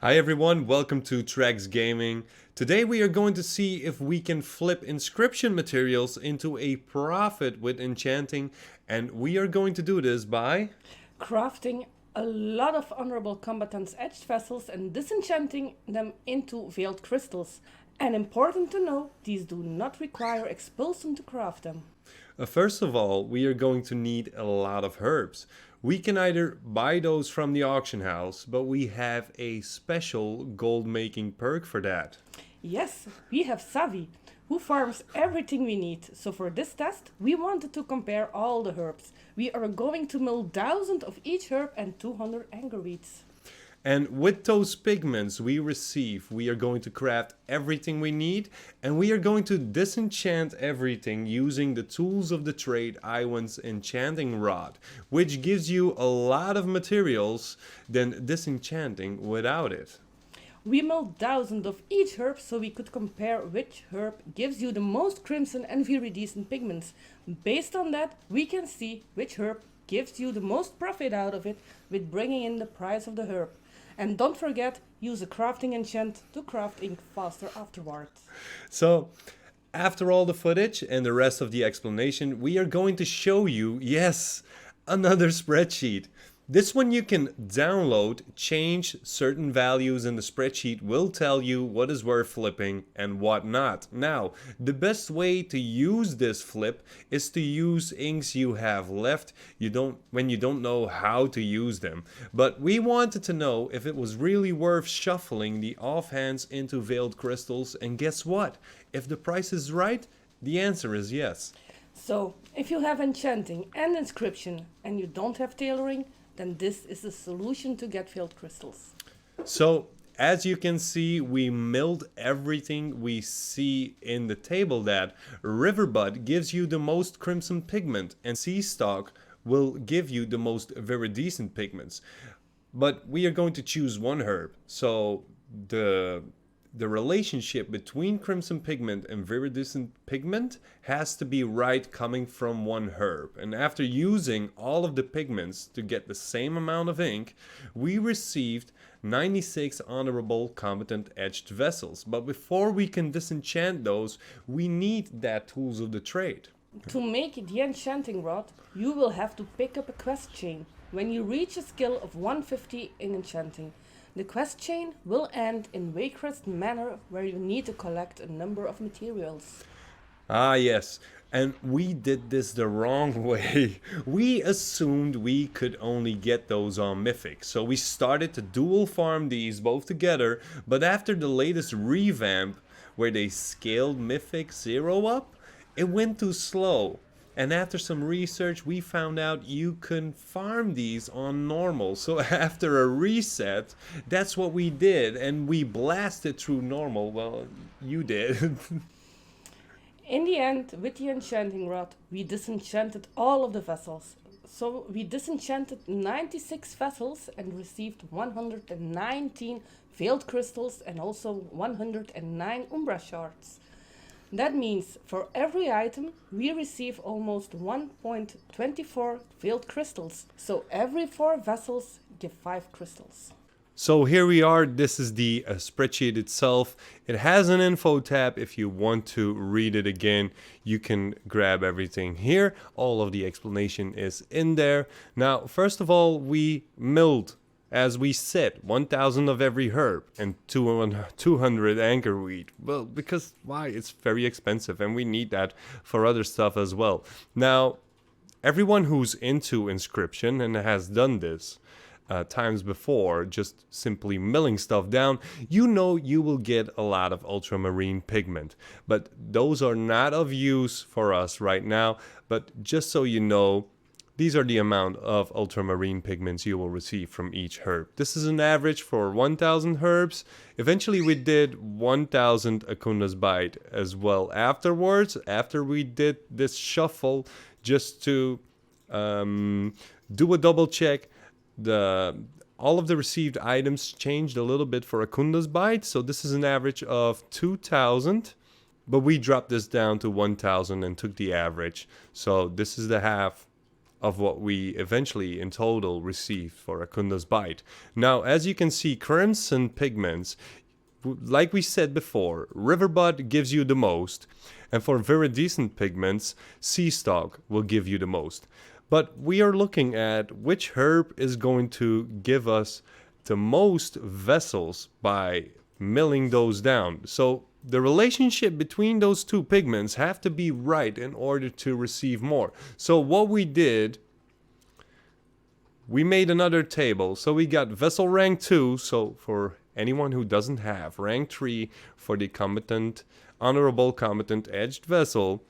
Hi everyone, welcome to Trex Gaming. Today we are going to see if we can flip inscription materials into a profit with enchanting, and we are going to do this by Crafting a lot of honorable combatants' etched vessels and disenchanting them into veiled crystals. And important to know, these do not require expulsion to craft them. First of all, we are going to need a lot of herbs. We can either buy those from the auction house, but we have a special gold making perk for that. Yes, we have Savi, who farms everything we need. So for this test, we wanted to compare all the herbs. We are going to mill 1000 of each herb and 200 angerweeds. And with those pigments we receive, we are going to craft everything we need, and we are going to disenchant everything using the tools of the trade Iwen's enchanting rod, which gives you a lot of materials than disenchanting without it. We milled 1000 of each herb so we could compare which herb gives you the most crimson and viridescent pigments. Based on that, we can see which herb gives you the most profit out of it with bringing in the price of the herb. And don't forget, use a crafting enchant to craft ink faster afterwards. So, after all the footage and the rest of the explanation, we are going to show you, yes, another spreadsheet. This one you can download, change certain values, and the spreadsheet will tell you what is worth flipping and what not. Now, the best way to use this flip is to use inks you have left when you don't know how to use them. But we wanted to know if it was really worth shuffling the offhands into veiled crystals, and guess what? If the price is right, the answer is yes. So, if you have enchanting and inscription and you don't have tailoring, then this is the solution to get veiled crystals. So, as you can see, we milled everything we see in the table. That Riverbud gives you the most crimson pigment, and Stalk will give you the most viridescent pigments. But we are going to choose one herb. So the relationship between crimson pigment and viridescent pigment has to be right coming from one herb. And after using all of the pigments to get the same amount of ink, we received 96 honorable combatant etched vessels. But before we can disenchant those, we need that tools of the trade. To make the enchanting rod, you will have to pick up a quest chain when you reach a skill of 150 in enchanting. The quest chain will end in Waycrest Manor, where you need to collect a number of materials. Ah, yes. And we did this the wrong way. We assumed we could only get those on Mythic. So we started to dual farm these both together. But after the latest revamp, where they scaled Mythic 0 up, it went too slow. And after some research, we found out you can farm these on normal. So after a reset, that's what we did. And we blasted through normal. Well, you did. In the end, with the enchanting rod, we disenchanted all of the vessels. So we disenchanted 96 vessels and received 119 veiled crystals and also 109 umbra shards. That means for every item we receive almost 1.24 veiled crystals. So every 4 vessels give 5 crystals. So here we are. This is the spreadsheet itself. It has an info tab. If you want to read it again, you can grab everything here. All of the explanation is in there. Now, first of all, we milled, as we said, 1000 of every herb and 200 angerweed. Well, because why? It's very expensive and we need that for other stuff as well. Now, everyone who's into Inscription and has done this times before, just simply milling stuff down, you know you will get a lot of ultramarine pigment. But those are not of use for us right now. But just so you know, these are the amount of ultramarine pigments you will receive from each herb. This is an average for 1000 herbs. Eventually we did 1000 Akunda's Bite as well afterwards, after we did this shuffle, just to do a double check. All of the received items changed a little bit for Akunda's Bite, so this is an average of 2000. But we dropped this down to 1000 and took the average. So this is the half of what we eventually in total received for Akunda's bite. Now, as you can see, Crimson pigments, like we said before, Riverbud gives you the most, and for Viridiscent pigments, Stalk will give you the most. But we are looking at which herb is going to give us the most vessels by milling those down. So the relationship between those two pigments have to be right in order to receive more. So what we did, we made another table. So we got vessel rank 2, so for anyone who doesn't have rank 3 for the combatant, honorable combatant edged vessel,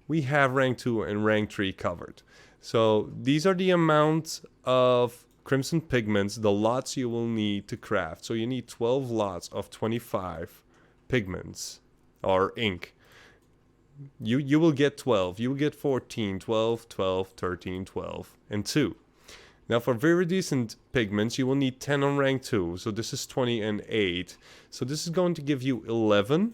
we have rank 2 and rank 3 covered. So these are the amounts of crimson pigments, the lots you will need to craft. So you need 12 lots of 25 pigments or ink. You will get 12, you will get 14, 12, 12, 13, 12, and 2. Now for viridescent pigments, you will need 10 on rank 2. So this is 20 and 8. So this is going to give you 11,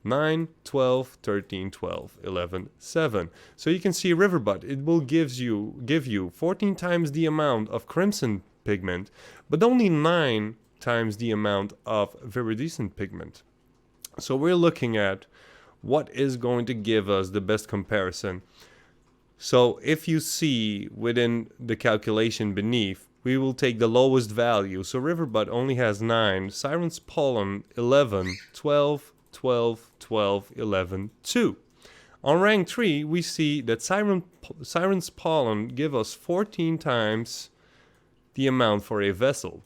9, 12, 13, 12, 11, 7. So you can see Riverbud, it will give you 14 times the amount of crimson pigment, but only 9 times the amount of viridescent pigment. So we're looking at what is going to give us the best comparison. So if you see within the calculation beneath, we will take the lowest value. So Riverbud only has 9, Siren's Pollen 11, 12, 12, 12, 11, 2. On rank 3, we see that Siren's Pollen give us 14 times the amount for a vessel.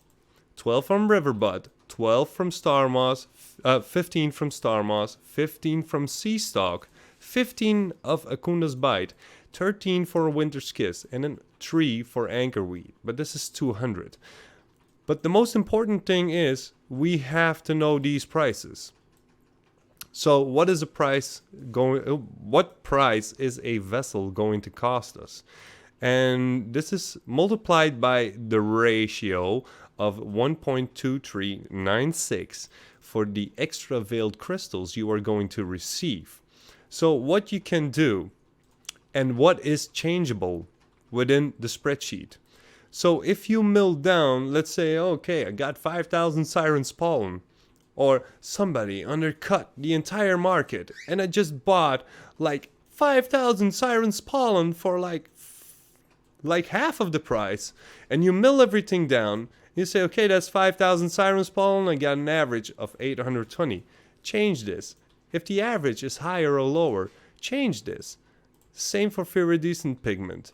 12 from Riverbud, 12 from Star Moss, 15 from Star Moss, 15 from Sea Stalk, 15 of Akunda's Bite, 13 for Winter's Kiss, and then 3 for Anchorweed. But this is 200. But the most important thing is we have to know these prices. So what is the price going? What price is a vessel going to cost us? And this is multiplied by the ratio of 1.2396 for the extra veiled crystals you are going to receive. So what you can do and what is changeable within the spreadsheet. So if you mill down, let's say, okay, I got 5,000 Siren's Pollen, or somebody undercut the entire market and I just bought like 5,000 Siren's Pollen for like half of the price, and you mill everything down, you say, okay, that's 5,000 Siren's Pollen, I got an average of 820. Change this. If the average is higher or lower, change this. Same for viridescent pigment.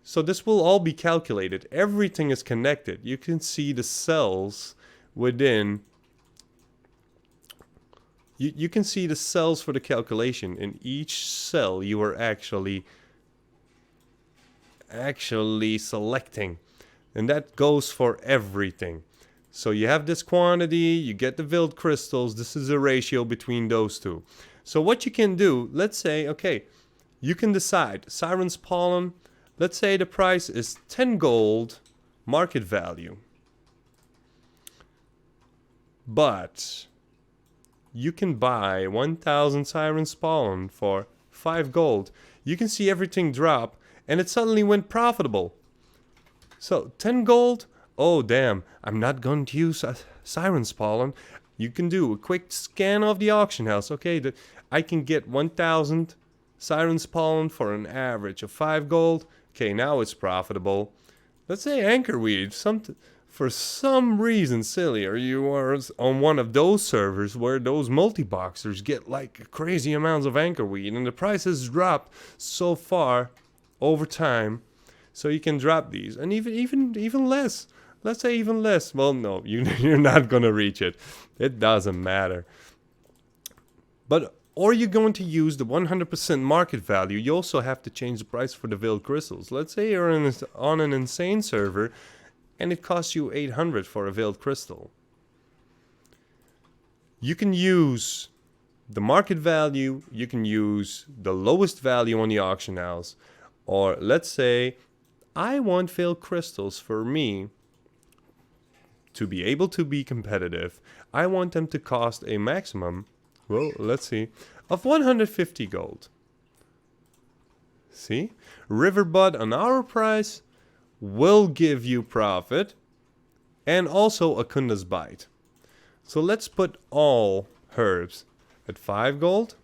So this will all be calculated. Everything is connected. You can see the cells within. You can see the cells for the calculation. In each cell, you are actually selecting. And that goes for everything. So you have this quantity, you get the veiled crystals. This is a ratio between those two. So what you can do, let's say, okay, you can decide Siren's Pollen, let's say the price is 10 gold market value. But you can buy 1,000 Siren's Pollen for 5 gold. You can see everything drop and it suddenly went profitable. So 10 gold, oh damn, I'm not going to use Siren's Pollen. You can do a quick scan of the auction house. Okay, I can get 1,000 Siren's Pollen for an average of 5 gold. Okay, now it's profitable. Let's say Anchorweed, for some reason silly, or you are on one of those servers where those multi-boxers get like crazy amounts of Anchorweed and the price has dropped so far over time, so you can drop these, and even less. Let's say even less. Well, no, you're not gonna reach it. It doesn't matter. But or you're going to use the 100% market value. You also have to change the price for the veiled crystals. Let's say you're on an insane server, and it costs you 800 for a veiled crystal. You can use the market value. You can use the lowest value on the auction house. Or let's say I want veiled crystals for me to be able to be competitive. I want them to cost a maximum, well, let's see, of 150 gold. See? Riverbud on our price will give you profit. And also Akunda's Bite. So let's put all herbs at 5 gold.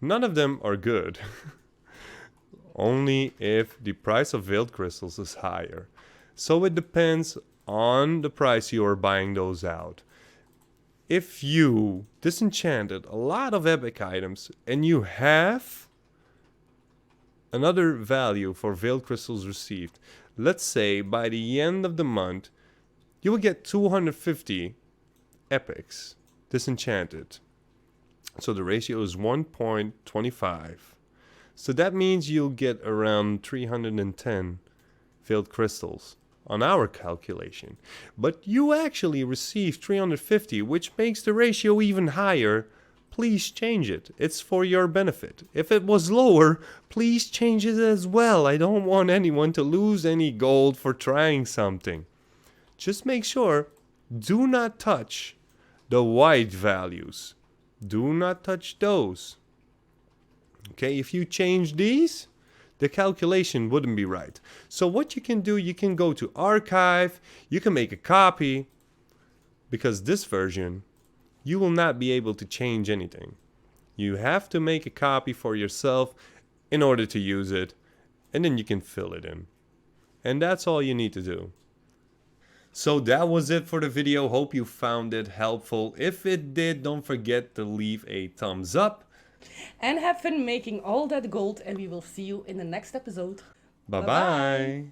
None of them are good. Only if the price of veiled crystals is higher. So it depends on the price you are buying those out. If you disenchanted a lot of epic items and you have another value for veiled crystals received, let's say by the end of the month you will get 250 epics disenchanted. So the ratio is 1.25. So that means you'll get around 310 veiled crystals on our calculation. But you actually receive 350, which makes the ratio even higher. Please change it. It's for your benefit. If it was lower, please change it as well. I don't want anyone to lose any gold for trying something. Just make sure, do not touch the white values. Do not touch those. Okay, if you change these, the calculation wouldn't be right. So what you can do, you can go to archive, you can make a copy, because this version, you will not be able to change anything. You have to make a copy for yourself in order to use it, and then you can fill it in. And that's all you need to do. So that was it for the video. Hope you found it helpful. If it did, don't forget to leave a thumbs up. And have fun making all that gold, and we will see you in the next episode. Bye-bye.